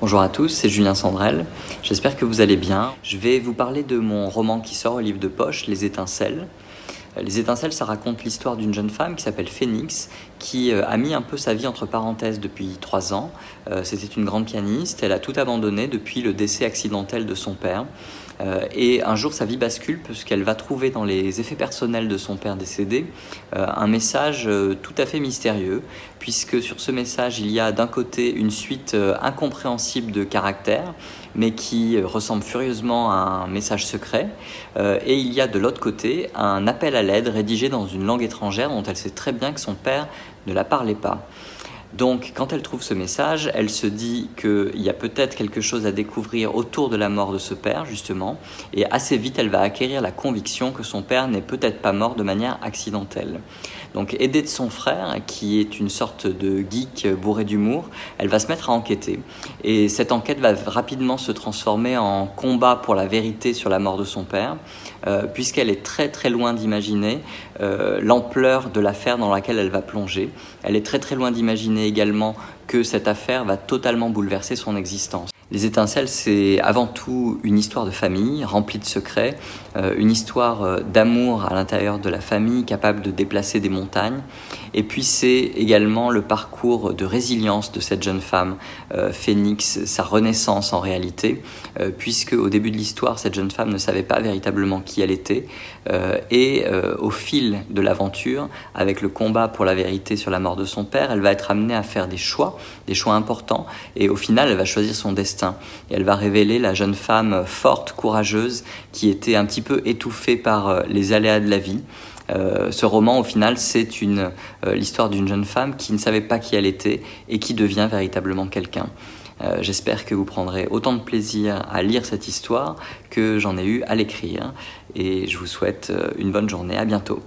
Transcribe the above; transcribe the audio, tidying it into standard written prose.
Bonjour à tous, c'est Julien Sandrel, j'espère que vous allez bien. Je vais vous parler de mon roman qui sort au livre de poche, Les Étincelles. Les Étincelles, ça raconte l'histoire d'une jeune femme qui s'appelle Phénix, qui a mis un peu sa vie entre parenthèses depuis 3 ans. C'était une grande pianiste, elle a tout abandonné depuis le décès accidentel de son père. Et un jour, sa vie bascule puisqu'elle va trouver dans les effets personnels de son père décédé un message tout à fait mystérieux, puisque sur ce message, il y a d'un côté une suite incompréhensible de caractères, mais qui ressemble furieusement à un message secret, et il y a de l'autre côté un appel à l'aide rédigé dans une langue étrangère dont elle sait très bien que son père ne la parlait pas. Donc, quand elle trouve ce message, elle se dit qu'il y a peut-être quelque chose à découvrir autour de la mort de ce père, justement, et assez vite, elle va acquérir la conviction que son père n'est peut-être pas mort de manière accidentelle. Donc, aidée de son frère, qui est une sorte de geek bourré d'humour, elle va se mettre à enquêter. Et cette enquête va rapidement se transformer en combat pour la vérité sur la mort de son père, puisqu'elle est très très loin d'imaginer l'ampleur de l'affaire dans laquelle elle va plonger. Elle est très très loin d'imaginer également que cette affaire va totalement bouleverser son existence. Les Étincelles, c'est avant tout une histoire de famille remplie de secrets, une histoire d'amour à l'intérieur de la famille capable de déplacer des montagnes. Et puis c'est également le parcours de résilience de cette jeune femme, Phénix, sa renaissance en réalité, puisque au début de l'histoire, cette jeune femme ne savait pas véritablement qui elle était. Et au fil de l'aventure, avec le combat pour la vérité sur la mort de son père, elle va être amenée à faire des choix importants, et au final, elle va choisir son destin. Et elle va révéler la jeune femme forte, courageuse, qui était un petit peu étouffée par les aléas de la vie. Ce roman, au final, c'est l'histoire d'une jeune femme qui ne savait pas qui elle était et qui devient véritablement quelqu'un. J'espère que vous prendrez autant de plaisir à lire cette histoire que j'en ai eu à l'écrire, et je vous souhaite une bonne journée. À bientôt.